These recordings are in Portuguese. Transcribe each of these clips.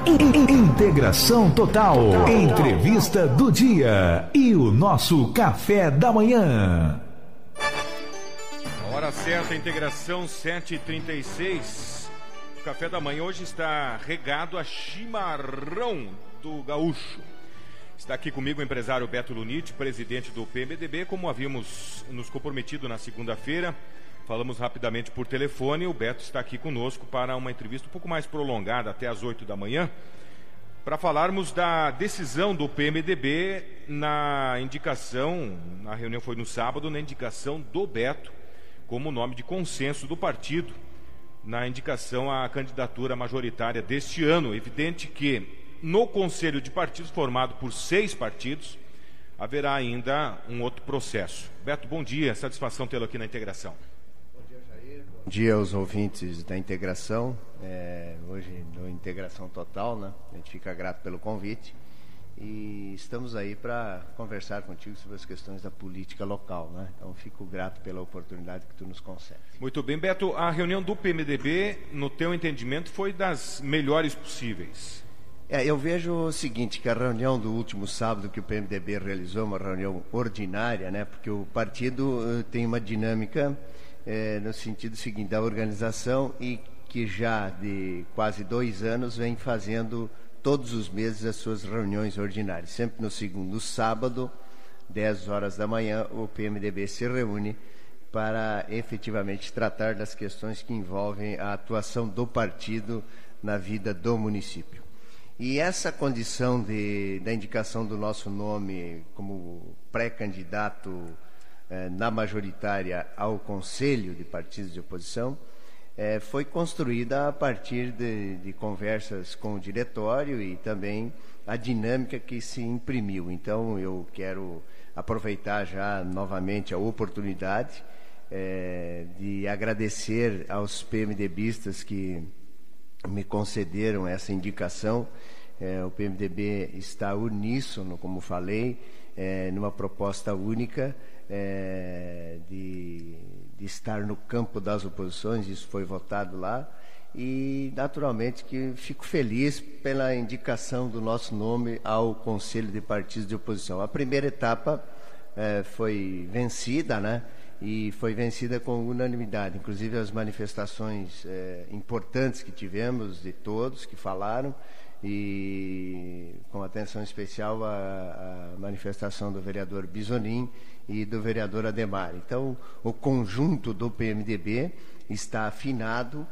Integração Total. Entrevista do dia e o nosso café da manhã. Hora certa, integração 7h36. O café da manhã hoje está regado a chimarrão do gaúcho. Está aqui comigo o empresário Beto Luniti, presidente do PMDB. Como havíamos nos comprometido na segunda-feira, falamos rapidamente por telefone. O Beto está aqui conosco para uma entrevista um pouco mais prolongada, até às 8 da manhã, para falarmos da decisão do PMDB na indicação, a reunião foi no sábado, na indicação do Beto como nome de consenso do partido, na indicação à candidatura majoritária deste ano. Evidente que no Conselho de Partidos, formado por 6 partidos, haverá ainda um outro processo. Beto, bom dia, satisfação tê-lo aqui na Integração. Bom dia, Jair. Bom dia aos ouvintes da Integração. Hoje, no Integração Total, né? A gente fica grato pelo convite. E estamos aí para conversar contigo sobre as questões da política local, né? Então, fico grato pela oportunidade que tu nos concede. Muito bem, Beto. A reunião do PMDB, no teu entendimento, foi das melhores possíveis. Eu vejo o seguinte, que a reunião do último sábado que o PMDB realizou, uma reunião ordinária, né? Porque o partido tem uma dinâmica no sentido seguinte, da organização, e que já de quase 2 anos vem fazendo todos os meses as suas reuniões ordinárias. Sempre no segundo sábado, 10 horas da manhã, o PMDB se reúne para efetivamente tratar das questões que envolvem a atuação do partido na vida do município. E essa condição da indicação do nosso nome como pré-candidato na majoritária ao Conselho de Partidos de Oposição foi construída a partir de conversas com o diretório e também a dinâmica que se imprimiu. Então, eu quero aproveitar já novamente a oportunidade de agradecer aos PMDBistas que me concederam essa indicação. O PMDB está uníssono, como falei, numa proposta única de estar no campo das oposições. Isso foi votado lá, e naturalmente que fico feliz pela indicação do nosso nome ao Conselho de Partidos de Oposição. A primeira etapa foi vencida, né? E foi vencida com unanimidade, inclusive as manifestações importantes que tivemos de todos que falaram, e com atenção especial a manifestação do vereador Bisonin e do vereador Ademar. Então, o conjunto do PMDB está afinado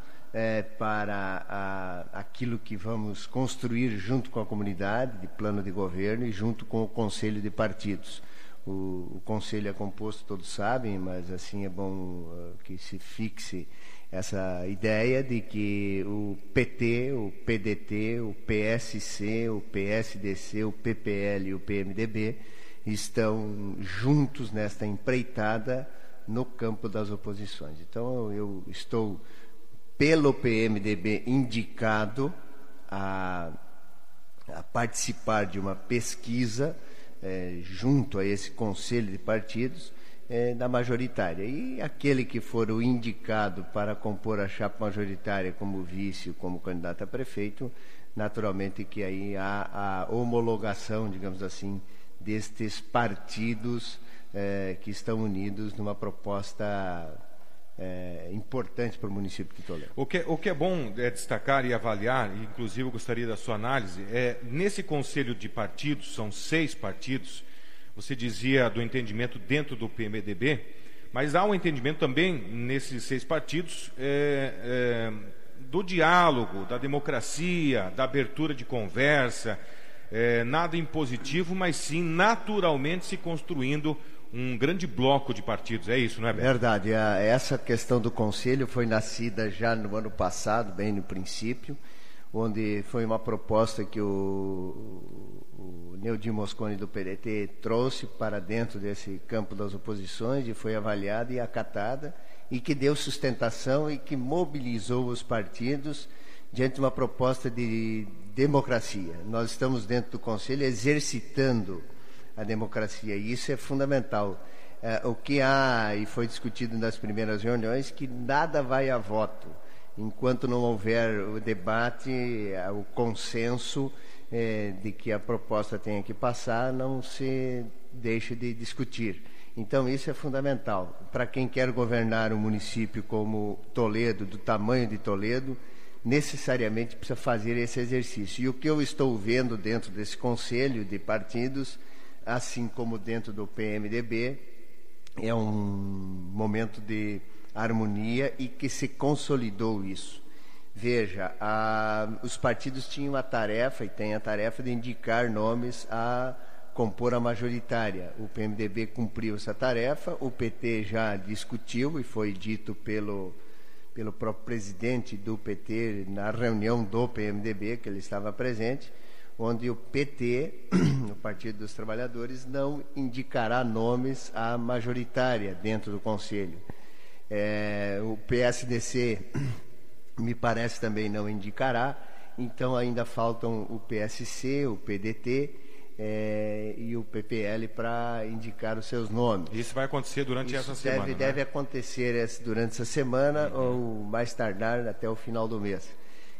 para aquilo que vamos construir junto com a comunidade de plano de governo e junto com o Conselho de Partidos. O Conselho é composto, todos sabem, mas assim é bom que se fixe essa ideia de que o PT, o PDT, o PSC, o PSDC, o PPL e o PMDB estão juntos nesta empreitada no campo das oposições. Então, eu estou, pelo PMDB, indicado a participar de uma pesquisa junto a esse Conselho de Partidos da majoritária. E aquele que for o indicado para compor a chapa majoritária como vice ou como candidato a prefeito, naturalmente que aí há a homologação, digamos assim, destes partidos que estão unidos numa proposta importante para o município de Toledo. O que é bom destacar e avaliar, e inclusive eu gostaria da sua análise, nesse Conselho de Partidos, são 6 partidos, você dizia do entendimento dentro do PMDB, mas há um entendimento também nesses 6 partidos do diálogo, da democracia, da abertura de conversa, nada impositivo, mas sim naturalmente se construindo um grande bloco de partidos. É isso, não é, Beto? Verdade. Essa questão do Conselho foi nascida já no ano passado, bem no princípio, onde foi uma proposta que o Neudinho Mosconi do PDT trouxe para dentro desse campo das oposições, e foi avaliada e acatada, e que deu sustentação e que mobilizou os partidos diante de uma proposta de democracia. Nós estamos dentro do Conselho exercitando a democracia, e isso é fundamental. O que há, e foi discutido nas primeiras reuniões, que nada vai a voto. enquanto não houver o debate, o consenso de que a proposta tenha que passar, não se deixa de discutir. Então, isso é fundamental. Para quem quer governar um município como Toledo, do tamanho de Toledo, necessariamente precisa fazer esse exercício. E o que eu estou vendo dentro desse conselho de partidos, assim como dentro do PMDB, é um momento de harmonia e que se consolidou isso. Veja, os partidos tinham a tarefa, e têm a tarefa, de indicar nomes a compor a majoritária. O PMDB cumpriu essa tarefa, o PT já discutiu, e foi dito pelo próprio presidente do PT na reunião do PMDB, que ele estava presente, onde o PT, o Partido dos Trabalhadores, não indicará nomes à majoritária dentro do Conselho. O PSDC, me parece, também não indicará, então ainda faltam o PSC, o PDT e o PPL para indicar os seus nomes. Isso vai acontecer durante essa semana? Deve acontecer durante essa semana, ou mais tardar até o final do mês.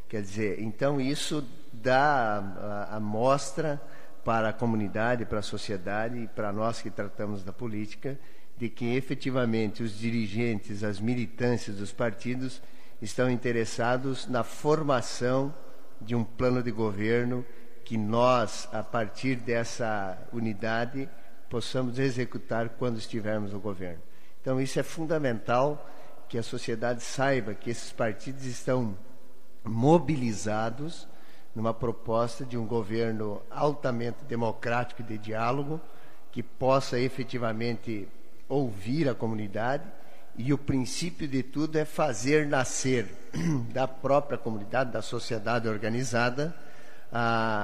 Quer dizer, então isso dá a mostra para a comunidade, para a sociedade e para nós que tratamos da política, de que efetivamente os dirigentes, as militâncias dos partidos estão interessados na formação de um plano de governo que nós, a partir dessa unidade, possamos executar quando estivermos no governo. Então, isso é fundamental, que a sociedade saiba que esses partidos estão mobilizados numa proposta de um governo altamente democrático e de diálogo, que possa efetivamente ouvir a comunidade, e o princípio de tudo é fazer nascer da própria comunidade, da sociedade organizada,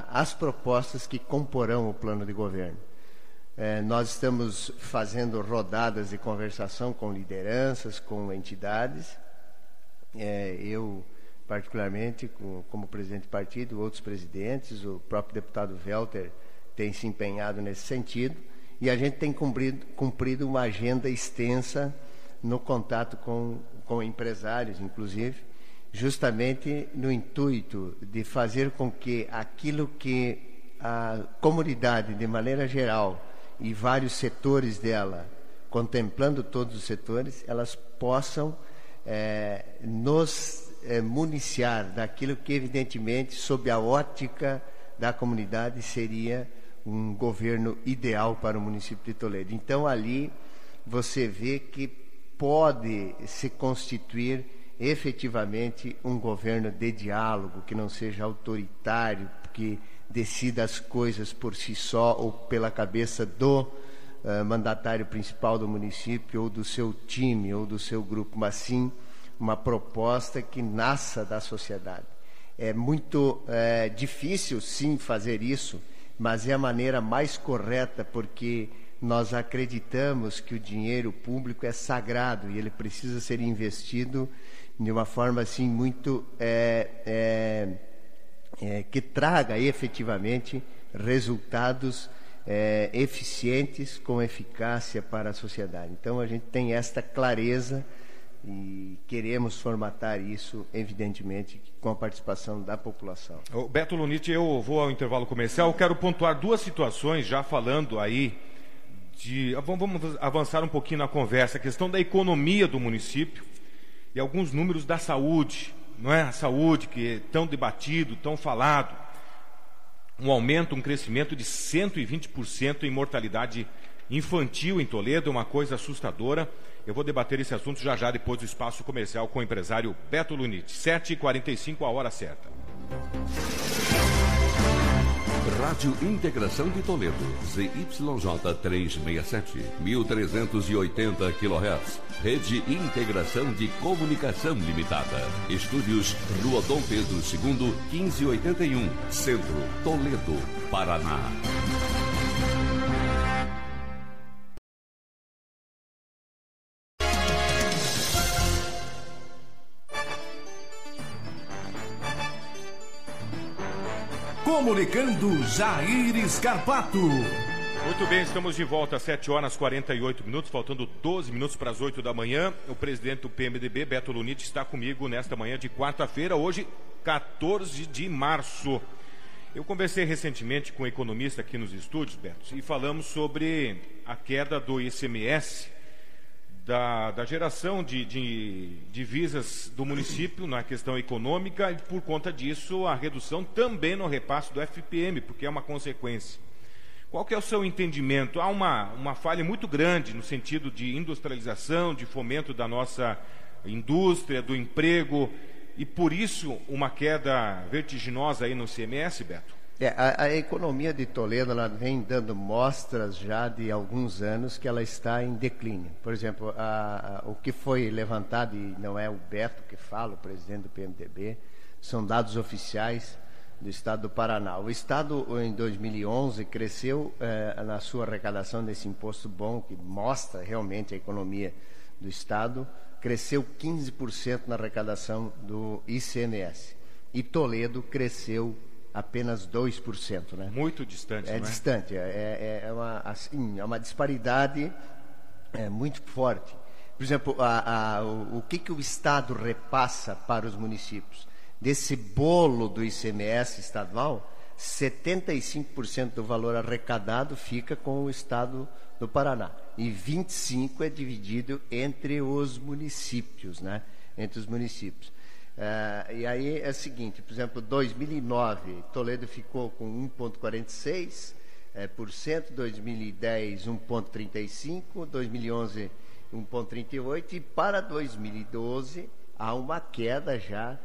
as propostas que comporão o plano de governo. Nós estamos fazendo rodadas de conversação com lideranças, com entidades. Eu, particularmente, como presidente do partido, outros presidentes, o próprio deputado Welter tem se empenhado nesse sentido, e a gente tem cumprido uma agenda extensa no contato com empresários, inclusive, justamente no intuito de fazer com que aquilo que a comunidade, de maneira geral, e vários setores dela, contemplando todos os setores, elas possam nos municiar daquilo que, evidentemente, sob a ótica da comunidade, seria um governo ideal para o município de Toledo. Então, ali você vê que pode se constituir efetivamente um governo de diálogo, que não seja autoritário, que decida as coisas por si só ou pela cabeça do mandatário principal do município, ou do seu time, ou do seu grupo, mas sim uma proposta que nasça da sociedade. É muito difícil, sim, fazer isso, mas é a maneira mais correta, porque nós acreditamos que o dinheiro público é sagrado e ele precisa ser investido de uma forma assim muito que traga efetivamente resultados eficientes, com eficácia para a sociedade. Então a gente tem esta clareza e queremos formatar isso, evidentemente, com a participação da população. Beto Luniti, eu vou ao intervalo comercial. Quero pontuar duas situações, já falando aí vamos avançar um pouquinho na conversa, a questão da economia do município e alguns números da saúde, não é? A saúde que é tão debatido, tão falado. Um aumento, um crescimento de 120% em mortalidade infantil em Toledo, é uma coisa assustadora. Eu vou debater esse assunto já depois do espaço comercial com o empresário Beto Luniti. 7h45, a hora certa. Rádio Integração de Toledo, ZYJ 367, 1380 kHz. Rede Integração de Comunicação Limitada. Estúdios Rua Dom Pedro II, 1581, Centro, Toledo, Paraná. Comunicando Jair Scarpato. Muito bem, estamos de volta às 7 horas 48 minutos, faltando 12 minutos para as 8 da manhã. O presidente do PMDB, Beto Lunit, está comigo nesta manhã de quarta-feira, hoje 14 de março. Eu conversei recentemente com um economista aqui nos estúdios, Beto, e falamos sobre a queda do ICMS, da geração de divisas do município na questão econômica, e por conta disso a redução também no repasse do FPM, porque é uma consequência. Qual que é o seu entendimento? Há uma falha muito grande no sentido de industrialização, de fomento da nossa indústria, do emprego, e por isso uma queda vertiginosa aí no ICMS, Beto? A economia de Toledo, ela vem dando mostras já de alguns anos que ela está em declínio. Por exemplo, o que foi levantado, e não é o Beto que fala, o presidente do PMDB, são dados oficiais do Estado do Paraná. O Estado, em 2011, cresceu na sua arrecadação desse imposto bom, que mostra realmente a economia do Estado, cresceu 15% na arrecadação do ICMS. E Toledo cresceu apenas 2%. Né? Muito distante, não é? Distante. É uma disparidade muito forte. Por exemplo, o que o Estado repassa para os municípios? Desse bolo do ICMS estadual, 75% do valor arrecadado fica com o Estado do Paraná. E 25% é dividido entre os municípios, né? Entre os municípios. E aí é o seguinte, por exemplo, 2009, Toledo ficou com 1,46%, 2010, 1,35%, 2011, 1,38%, e para 2012 há uma queda já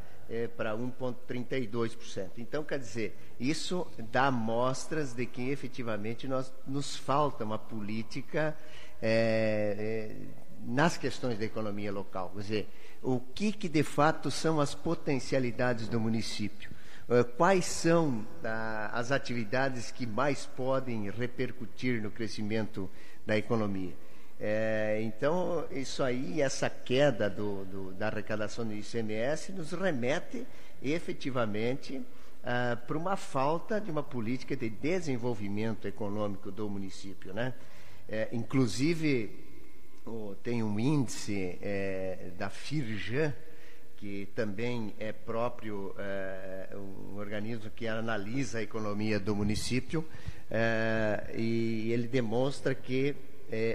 para 1,32%. Então, quer dizer, isso dá mostras de que efetivamente nos falta uma política nas questões da economia local. Quer dizer, o que de fato são as potencialidades do município? Quais são as atividades que mais podem repercutir no crescimento da economia? Então, isso aí, essa queda da arrecadação do ICMS nos remete efetivamente para uma falta de uma política de desenvolvimento econômico do município, né? Inclusive, tem um índice da Firjan, que também é próprio, um organismo que analisa a economia do município, e ele demonstra que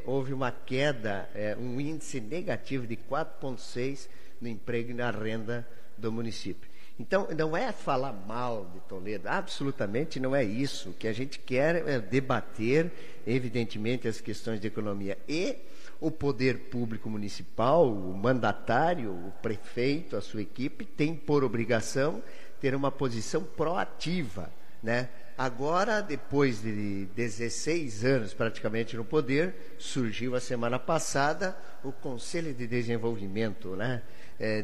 houve uma queda, um índice negativo de 4,6 no emprego e na renda do município. Então, não é falar mal de Toledo, absolutamente não é isso. O que a gente quer é debater, evidentemente, as questões de economia. E o poder público municipal, o mandatário, o prefeito, a sua equipe, tem por obrigação ter uma posição proativa, né? Agora, depois de 16 anos praticamente no poder, surgiu a semana passada o Conselho de Desenvolvimento, né,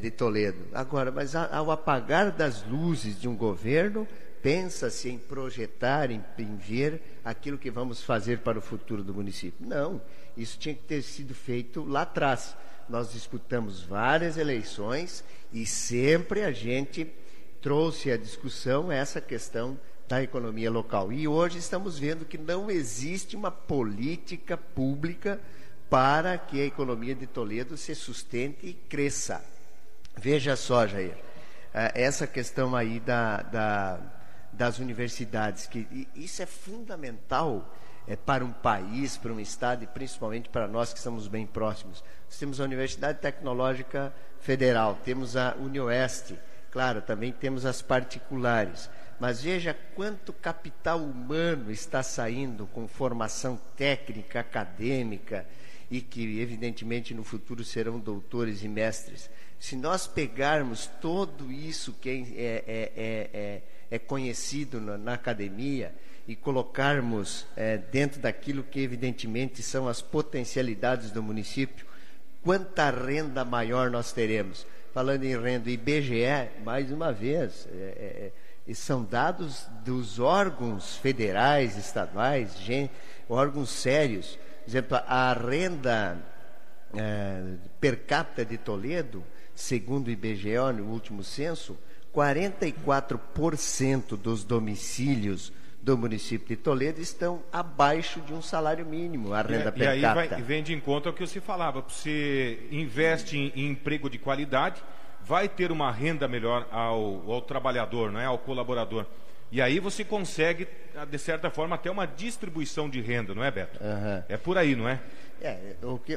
de Toledo. Agora, mas ao apagar das luzes de um governo, pensa-se em projetar, em ver aquilo que vamos fazer para o futuro do município. Não, isso tinha que ter sido feito lá atrás. Nós disputamos várias eleições e sempre a gente trouxe à discussão essa questão da economia local. E hoje estamos vendo que não existe uma política pública para que a economia de Toledo se sustente e cresça. Veja só, Jair, essa questão aí das universidades, que isso é fundamental para um país, para um estado e principalmente para nós que estamos bem próximos. Nós temos a Universidade Tecnológica Federal, temos a UniOeste, claro, também temos as particulares. Mas veja quanto capital humano está saindo com formação técnica, acadêmica, e que evidentemente no futuro serão doutores e mestres. Se nós pegarmos tudo isso que é conhecido na academia e colocarmos dentro daquilo que evidentemente são as potencialidades do município, quanta renda maior nós teremos. Falando em renda, IBGE, mais uma vez, e são dados dos órgãos federais, estaduais, órgãos sérios. Por exemplo, a renda per capita de Toledo, segundo o IBGE, no último censo, 44% dos domicílios do município de Toledo estão abaixo de um salário mínimo, a renda per capita. E aí vem de encontro ao que você falava, você investe em emprego de qualidade, vai ter uma renda melhor ao trabalhador, não é? Ao colaborador. E aí você consegue, de certa forma, até uma distribuição de renda, não é, Beto? Uhum. É por aí, não é?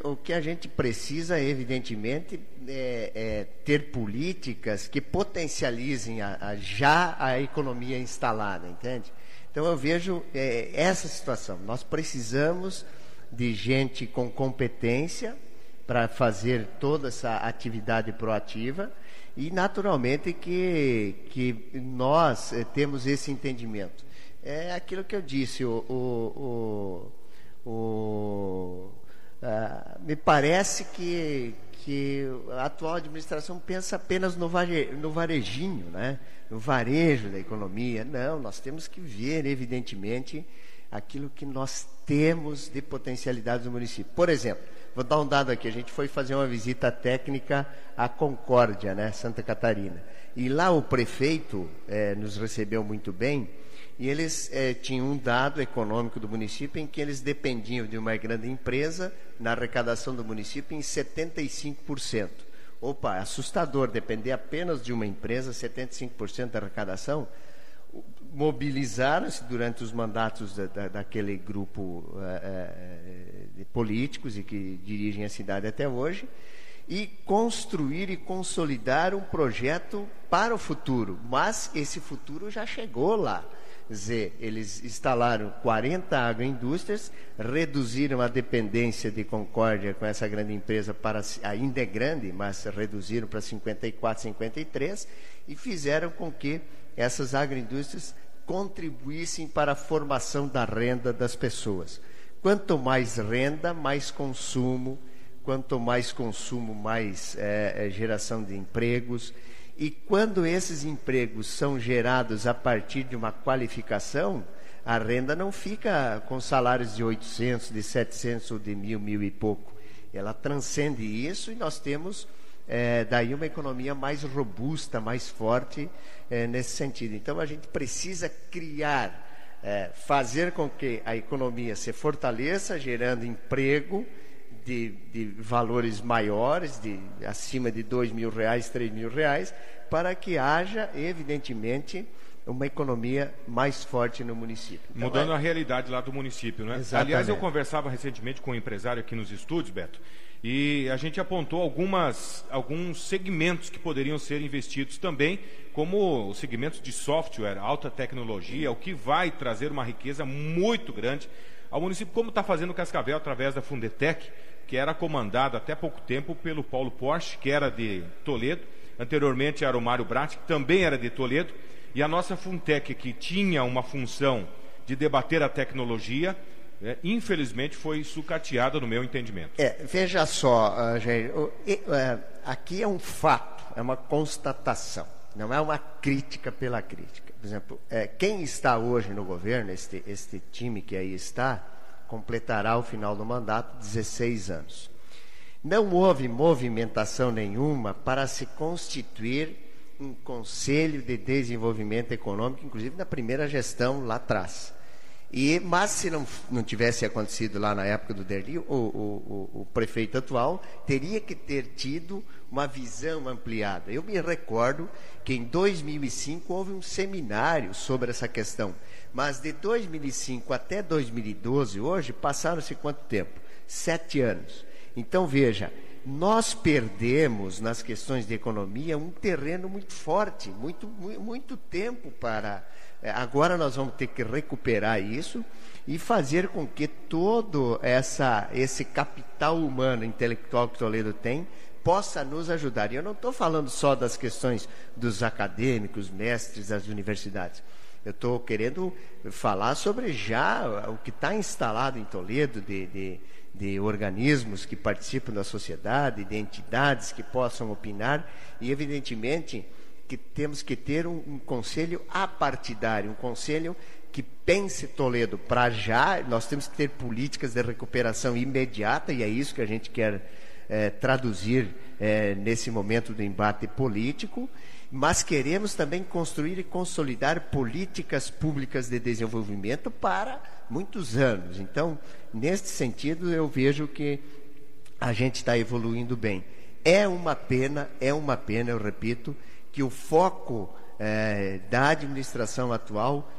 O que a gente precisa, evidentemente, é ter políticas que potencializem já a economia instalada, entende? Então eu vejo essa situação. Nós precisamos de gente com competência para fazer toda essa atividade proativa e, naturalmente, que nós temos esse entendimento. É aquilo que eu disse, me parece que a atual administração pensa apenas no varejinho, né? No varejo da economia. Não, nós temos que ver, evidentemente, aquilo que nós temos de potencialidades do município. Por exemplo, vou dar um dado aqui, a gente foi fazer uma visita técnica à Concórdia, né, Santa Catarina, e lá o prefeito nos recebeu muito bem, e eles tinham um dado econômico do município em que eles dependiam de uma grande empresa na arrecadação do município em 75%. Opa, assustador, depender apenas de uma empresa, 75% da arrecadação. Mobilizaram-se durante os mandatos daquele grupo de políticos e que dirigem a cidade até hoje, e construir e consolidar um projeto para o futuro. Mas esse futuro já chegou lá. Quer dizer, eles instalaram 40 agroindústrias, reduziram a dependência de Concórdia com essa grande empresa, ainda é grande, mas reduziram para 54, 53, e fizeram com que essas agroindústrias contribuíssem para a formação da renda das pessoas. Quanto mais renda, mais consumo. Quanto mais consumo, mais geração de empregos. E quando esses empregos são gerados a partir de uma qualificação, a renda não fica com salários de 800, de 700 ou de 1.000 e pouco. Ela transcende isso e nós temos daí uma economia mais robusta, mais forte nesse sentido. Então a gente precisa criar, fazer com que a economia se fortaleça, gerando emprego de valores maiores, acima de R$2.000, R$3.000, para que haja, evidentemente, uma economia mais forte no município. Então, mudando a realidade lá do município, né? Exatamente. Aliás, eu conversava recentemente com um empresário aqui nos estúdios, Beto, e a gente apontou alguns segmentos que poderiam ser investidos também, como os segmentos de software, alta tecnologia, o que vai trazer uma riqueza muito grande ao município, como está fazendo Cascavel através da Fundetec, que era comandado até pouco tempo pelo Paulo Porsche, que era de Toledo. Anteriormente era o Mário Bratti, que também era de Toledo. E a nossa Fundtec, que tinha uma função de debater a tecnologia, infelizmente foi sucateada no meu entendimento. Veja só, Jair, aqui é um fato, é uma constatação, não é uma crítica pela crítica. Por exemplo, quem está hoje no governo, este time que aí está, completará ao final do mandato 16 anos. Não houve movimentação nenhuma para se constituir um Conselho de Desenvolvimento Econômico, inclusive na primeira gestão lá atrás. Mas se não tivesse acontecido lá na época do Derli, o prefeito atual teria que ter tido uma visão ampliada. Eu me recordo que em 2005 houve um seminário sobre essa questão, mas de 2005 até 2012, hoje, passaram-se quanto tempo? 7 anos. Então, veja, nós perdemos nas questões de economia um terreno muito forte, muito tempo para... Agora nós vamos ter que recuperar isso e fazer com que todo esse capital humano intelectual que Toledo tem possa nos ajudar. E eu não estou falando só das questões dos acadêmicos, mestres das universidades. Eu estou querendo falar sobre já o que está instalado em Toledo de organismos que participam da sociedade, de entidades que possam opinar e, evidentemente, que temos que ter um conselho apartidário, um conselho que pense Toledo para já. Nós temos que ter políticas de recuperação imediata e é isso que a gente quer traduzir nesse momento do embate político mas queremos também construir e consolidar políticas públicas de desenvolvimento para muitos anos. Então, neste sentido, eu vejo que a gente está evoluindo bem. É uma pena, eu repito, que o foco da administração atual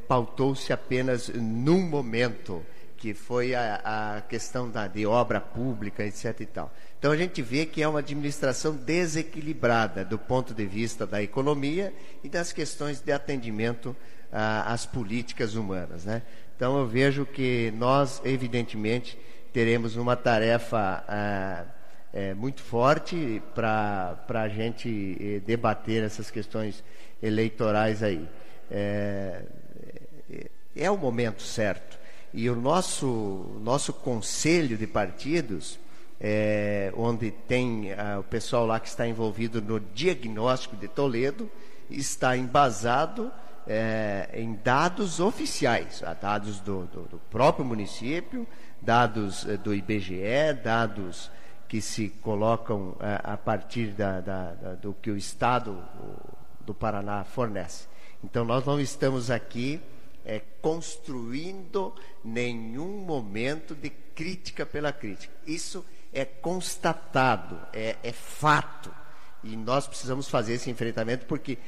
pautou-se apenas num momento, que foi a questão de obra pública, etc. e tal. Então a gente vê que é uma administração desequilibrada do ponto de vista da economia e das questões de atendimento às políticas humanas, né? Então eu vejo que nós, evidentemente, teremos uma tarefa muito forte para a gente debater essas questões eleitorais aí. É o momento certo. E o nosso conselho de partidos, onde tem o pessoal lá que está envolvido no diagnóstico de Toledo, está embasado em dados oficiais, dados do próprio município, dados do IBGE, dados que se colocam a partir do que o Estado do Paraná fornece. Então nós não estamos aqui construindo nenhum momento de crítica pela crítica. Isso é constatado, é fato. E nós precisamos fazer esse enfrentamento porque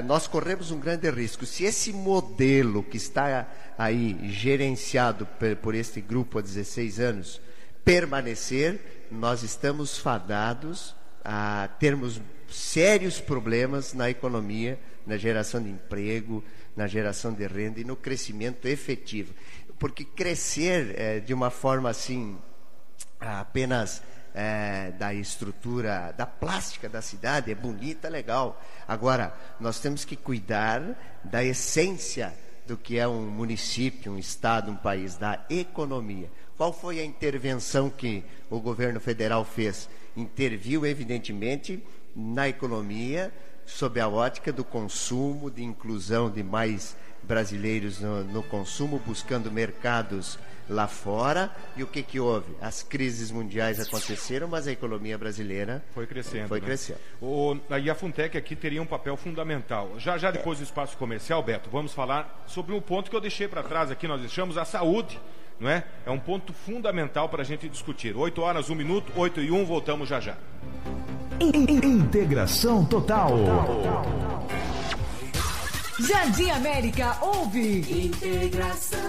nós corremos um grande risco. Se esse modelo que está aí gerenciado por este grupo há 16 anos permanecer, nós estamos fadados a termos sérios problemas na economia, na geração de emprego, na geração de renda e no crescimento efetivo. Porque crescer de uma forma assim, apenas da estrutura, da plástica da cidade, é bonita, legal. Agora, nós temos que cuidar da essência do que é um município, um estado, um país, da economia. Qual foi a intervenção que o governo federal fez? Interviu, evidentemente, na economia, sob a ótica do consumo, de inclusão de mais brasileiros no consumo, buscando mercados lá fora. E o que houve? As crises mundiais aconteceram, mas a economia brasileira foi crescendo. Foi crescendo. E a Funtec aqui teria um papel fundamental. Já depois do espaço comercial, Beto, vamos falar sobre um ponto que eu deixei para trás aqui, nós deixamos a saúde, não é? É um ponto fundamental para a gente discutir. 8 horas, 1 minuto, 8 e 1, voltamos já. Integração total. Jardim América ouve Integração.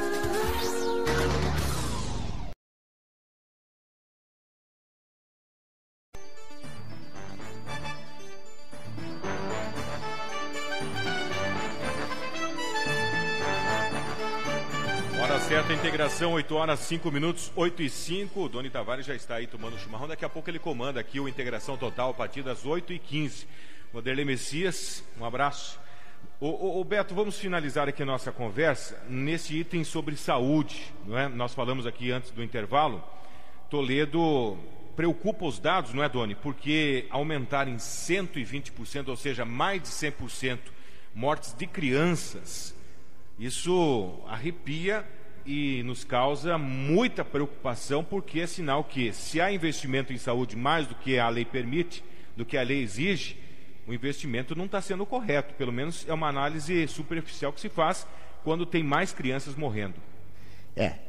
Hora certa, integração, 8 horas, 5 minutos, 8 e 5. O Doni Tavares já está aí tomando chimarrão. Daqui a pouco ele comanda aqui o Integração Total a partir das 8 e 15. Vanderlei Messias, um abraço. Beto, vamos finalizar aqui a nossa conversa nesse item sobre saúde, não é? Nós falamos aqui antes do intervalo. Toledo preocupa os dados, não é, Doni? Porque aumentar em 120%, ou seja, mais de 100% mortes de crianças, isso arrepia e nos causa muita preocupação, porque é sinal que, se há investimento em saúde mais do que a lei permite, do que a lei exige, o investimento não está sendo correto. Pelo menos é uma análise superficial que se faz quando tem mais crianças morrendo.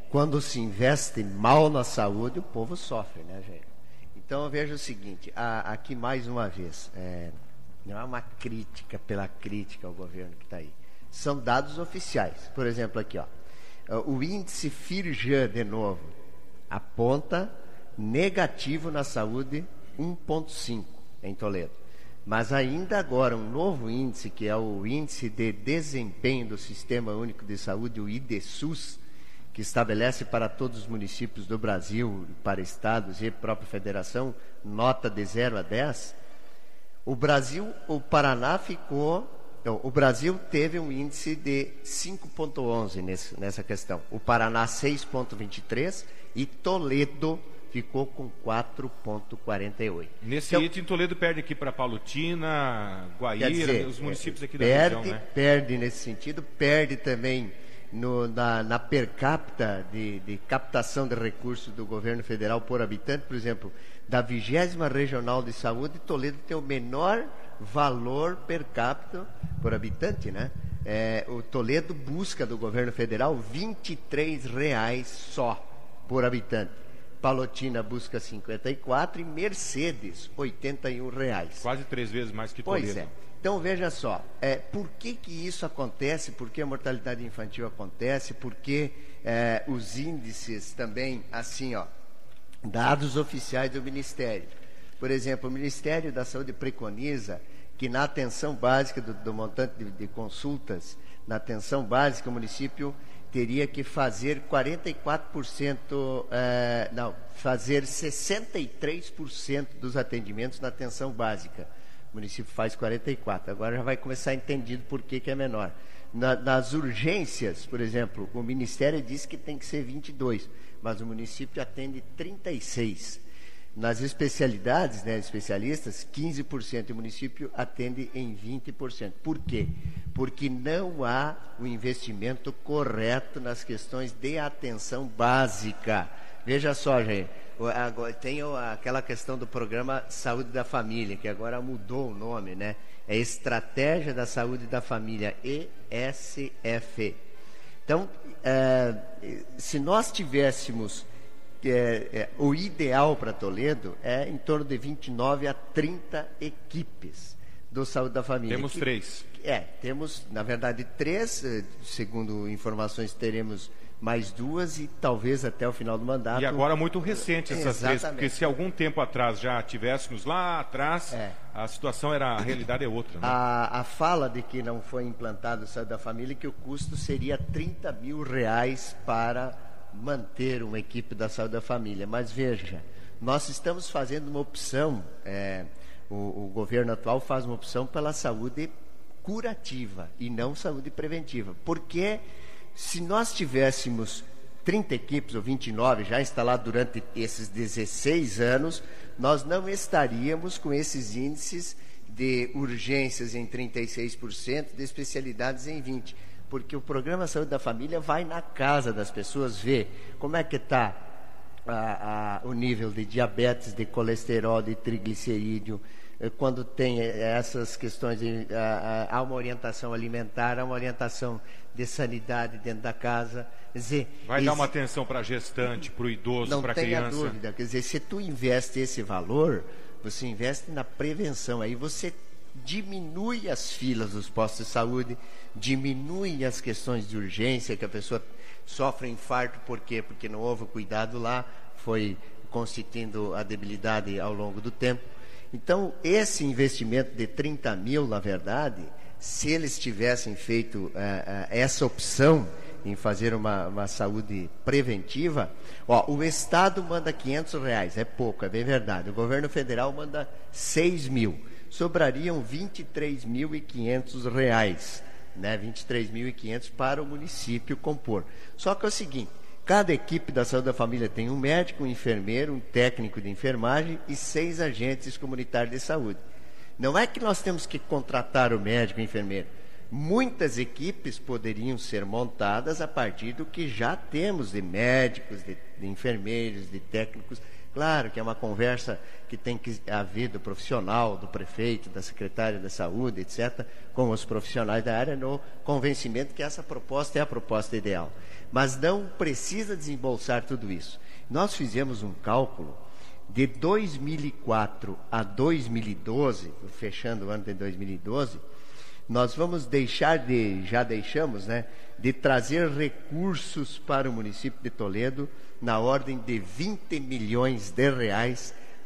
Quando se investe mal na saúde, o povo sofre, né, gente? Então eu vejo o seguinte, aqui mais uma vez, não é uma crítica pela crítica ao governo que está aí. São dados oficiais. Por exemplo, aqui, o índice Firjan, de novo, aponta negativo na saúde 1,5 em Toledo. Mas ainda agora, um novo índice, que é o Índice de Desempenho do Sistema Único de Saúde, o IDSUS, que estabelece para todos os municípios do Brasil, para estados e própria federação, nota de 0 a 10, o Brasil teve um índice de 5,11 nessa questão. O Paraná 6,23 e Toledo ficou com 4,48. Nesse item, Toledo perde aqui para Palutina, Guaíra, os municípios aqui da região, né? Perde nesse sentido, perde também na per capita de captação de recursos do governo federal por habitante, por exemplo, da 20ª Regional de Saúde, Toledo tem o menor valor per capita por habitante, né? O Toledo busca do governo federal R$23 só por habitante. Palotina busca 54 e Mercedes R$81. Quase 3 vezes mais que Toledo. Pois é. Então veja só, por que isso acontece? Por que a mortalidade infantil acontece? Por que os índices também, assim, ó, dados oficiais do Ministério. Por exemplo, o Ministério da Saúde preconiza que na atenção básica do montante de consultas, na atenção básica, o município teria que fazer 44%, fazer 63% dos atendimentos na atenção básica. O município faz 44%. Agora já vai começar entendido por que é menor. Nas urgências, por exemplo, o Ministério diz que tem que ser 22%, mas o município atende 36%. Nas especialidades, né, especialistas, 15%, e o município atende em 20%. Por quê? Porque não há o investimento correto nas questões de atenção básica. Veja só, gente, tem aquela questão do programa Saúde da Família, que agora mudou o nome, né? É Estratégia da Saúde da Família, ESF. Então, se nós tivéssemos o ideal para Toledo é em torno de 29 a 30 equipes do Saúde da Família. Temos 3. Temos, na verdade, 3. Segundo informações, teremos mais 2 e talvez até o final do mandato. E agora muito recente essas 3, porque se algum tempo atrás já tivéssemos lá atrás, a situação a realidade é outra. Né? A fala de que não foi implantado o Saúde da Família, que o custo seria R$30 mil para manter uma equipe da Saúde da Família. Mas veja, nós estamos fazendo uma opção, o governo atual faz uma opção pela saúde curativa e não saúde preventiva. Porque se nós tivéssemos 30 equipes ou 29 já instaladas durante esses 16 anos, nós não estaríamos com esses índices de urgências em 36%, de especialidades em 20%. Porque o programa Saúde da Família vai na casa das pessoas ver como é que está o nível de diabetes, de colesterol, de triglicerídeo, quando tem essas questões, há uma orientação alimentar, há uma orientação de sanidade dentro da casa. Quer dizer, vai dar uma atenção para a gestante, para o idoso, para a criança. Não tenha dúvida. Quer dizer, se tu investe esse valor, você investe na prevenção, aí você diminui as filas dos postos de saúde, diminui as questões de urgência, que a pessoa sofre infarto, por quê? Porque não houve cuidado lá, foi constituindo a debilidade ao longo do tempo. Então, esse investimento de 30 mil, na verdade, se eles tivessem feito essa opção em fazer uma saúde preventiva, o Estado manda R$500, é pouco, é bem verdade. O governo federal manda 6 mil. Sobrariam R$23.500, né? 23.500 para o município compor. Só que é o seguinte, cada equipe da Saúde da Família tem um médico, um enfermeiro, um técnico de enfermagem e 6 agentes comunitários de saúde. Não é que nós temos que contratar o médico e o enfermeiro. Muitas equipes poderiam ser montadas a partir do que já temos de médicos, de enfermeiros, de técnicos. Claro que é uma conversa que tem que haver do profissional, do prefeito, da secretária da saúde, etc., com os profissionais da área, no convencimento que essa proposta é a proposta ideal. Mas não precisa desembolsar tudo isso. Nós fizemos um cálculo de 2004 a 2012, fechando o ano de 2012, nós vamos já deixamos, né, de trazer recursos para o município de Toledo na ordem de R$20 milhões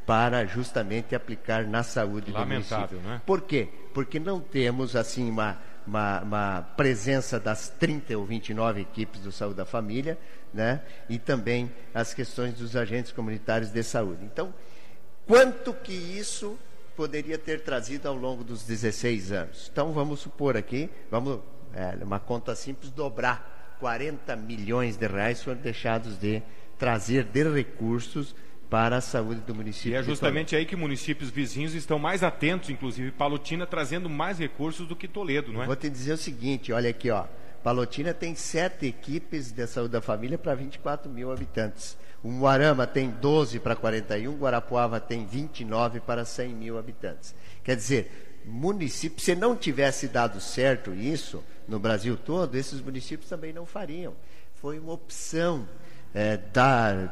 para justamente aplicar na saúde do município. Lamentável, né? Por quê? Porque não temos assim uma presença das 30 ou 29 equipes do Saúde da Família, né? E também as questões dos agentes comunitários de saúde. Então, quanto que isso poderia ter trazido ao longo dos 16 anos? Então, vamos supor aqui, uma conta simples, dobrar R$40 milhões foram deixados de trazer de recursos para a saúde do município. E é justamente aí que municípios vizinhos estão mais atentos, inclusive Palotina, trazendo mais recursos do que Toledo, não é? Vou te dizer o seguinte, olha aqui, Palotina tem 7 equipes de saúde da família para 24 mil habitantes. O Umuarama tem 12 para 41, Guarapuava tem 29 para 100 mil habitantes. Quer dizer, município, se não tivesse dado certo isso no Brasil todo, esses municípios também não fariam. Foi uma opção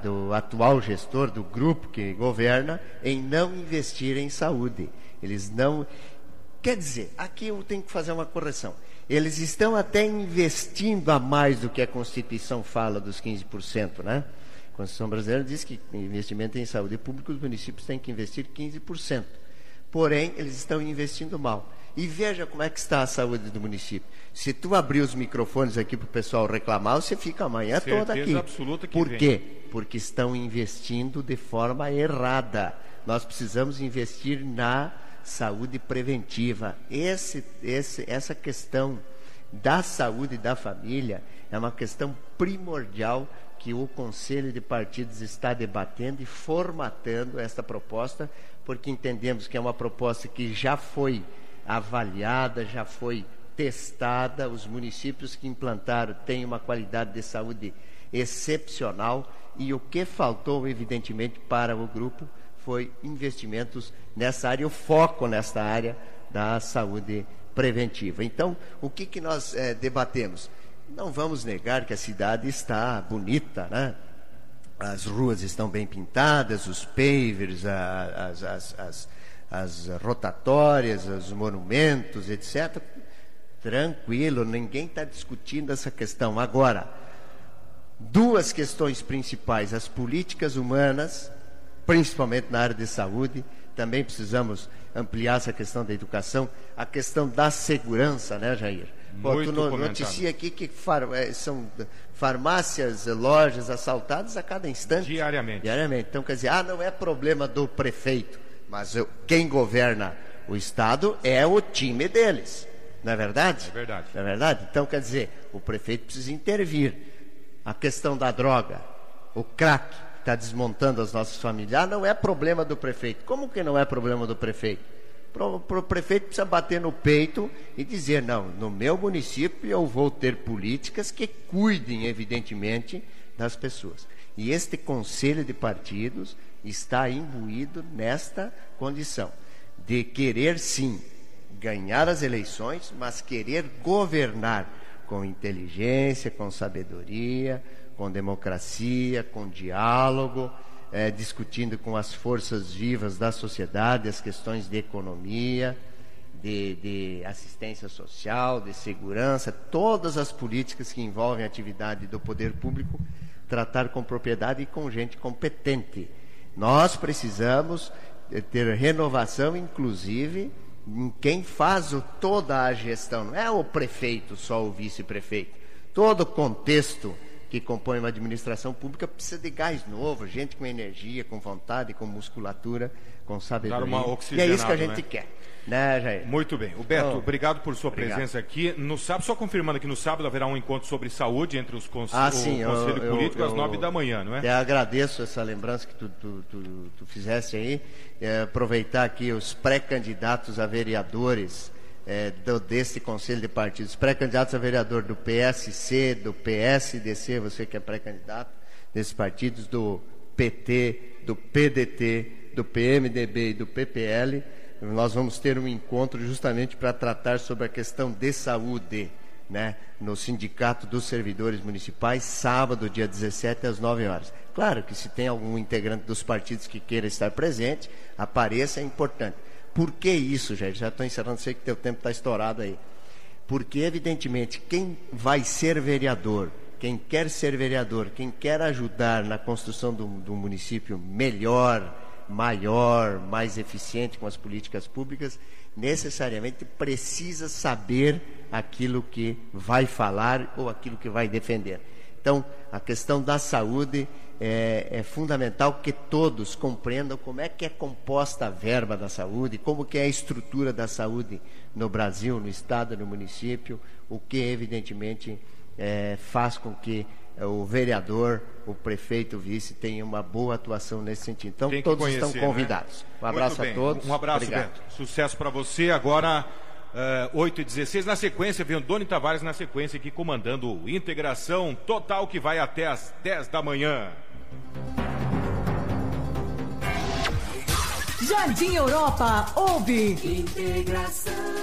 do atual gestor, do grupo que governa, em não investir em saúde. Eles não... Quer dizer, aqui eu tenho que fazer uma correção. Eles estão até investindo a mais do que a Constituição fala dos 15%, né? A Constituição brasileira diz que investimento em saúde pública, os municípios têm que investir 15%. Porém, eles estão investindo mal. E veja como é que está a saúde do município. Se tu abrir os microfones aqui para o pessoal reclamar, você fica a manhã toda aqui. Absoluta que Por vem. quê? Porque estão investindo de forma errada. Nós precisamos investir na saúde preventiva. Essa questão da saúde da família é uma questão primordial que o Conselho de Partidos está debatendo e formatando esta proposta, porque entendemos que é uma proposta que já foi avaliada, já foi testada. Os municípios que implantaram têm uma qualidade de saúde excepcional, e o que faltou, evidentemente, para o grupo foi investimentos nessa área, o foco nesta área da saúde preventiva. Então, o que nós debatemos? Não vamos negar que a cidade está bonita, né? As ruas estão bem pintadas, os pavers, as rotatórias, os monumentos, etc. Tranquilo, ninguém está discutindo essa questão. Agora, duas questões principais: as políticas humanas, principalmente na área de saúde. Também precisamos ampliar essa questão da educação, a questão da segurança, né, Jair? Muito noticia aqui que são farmácias, lojas assaltadas a cada instante. Diariamente. Então, quer dizer, não é problema do prefeito, mas quem governa o Estado é o time deles. Não é verdade? É verdade. Não é verdade? Então, quer dizer, o prefeito precisa intervir. A questão da droga, o crack, está desmontando as nossas famílias. Não é problema do prefeito. Como que não é problema do prefeito? O prefeito precisa bater no peito e dizer: não, no meu município eu vou ter políticas que cuidem, evidentemente, das pessoas. E este Conselho de Partidos está imbuído nesta condição de querer, sim, ganhar as eleições, mas querer governar com inteligência, com sabedoria, com democracia, com diálogo, discutindo com as forças vivas da sociedade as questões de economia, de assistência social, de segurança, todas as políticas que envolvem a atividade do poder público, tratar com propriedade e com gente competente. Nós precisamos ter renovação, inclusive, em quem faz toda a gestão. Não é o prefeito, só o vice-prefeito. Todo o contexto que compõe uma administração pública precisa de gás novo, gente com energia, com vontade, com musculatura, com sabedoria. E é isso que a gente quer, né, Jair? Muito bem. O Beto, obrigado por sua presença aqui. No sábado, só confirmando que no sábado haverá um encontro sobre saúde entre os Conselho Político às 9 da manhã, não é? Eu agradeço essa lembrança que tu fizesse aí. Aproveitar aqui os pré-candidatos a vereadores desse Conselho de Partidos, pré-candidatos a vereador do PSC, do PSDC, você que é pré-candidato desses partidos, do PT, do PDT, do PMDB e do PPL. Nós vamos ter um encontro justamente para tratar sobre a questão de saúde, né, no Sindicato dos Servidores Municipais, sábado, dia 17, às 9 horas. Claro que se tem algum integrante dos partidos que queira estar presente, apareça, é importante. Por que isso, Jair? Já estou encerrando, sei que teu tempo está estourado aí. Porque, evidentemente, quem vai ser vereador, quem quer ser vereador, quem quer ajudar na construção do município melhor, maior, mais eficiente com as políticas públicas, necessariamente precisa saber aquilo que vai falar ou aquilo que vai defender. Então, a questão da saúde é fundamental que todos compreendam como é que é composta a verba da saúde, como que é a estrutura da saúde no Brasil, no Estado, no município, o que evidentemente faz com que o vereador, o prefeito, o vice tenham uma boa atuação nesse sentido. Então, todos estão convidados. Né? Um abraço a todos. Um abraço, obrigado. Beto. Sucesso para você. Agora, 8h16. Na sequência, vem o Doni Tavares na sequência aqui comandando o Integração Total, que vai até as 10 da manhã. Jardim Europa, ouve Integração.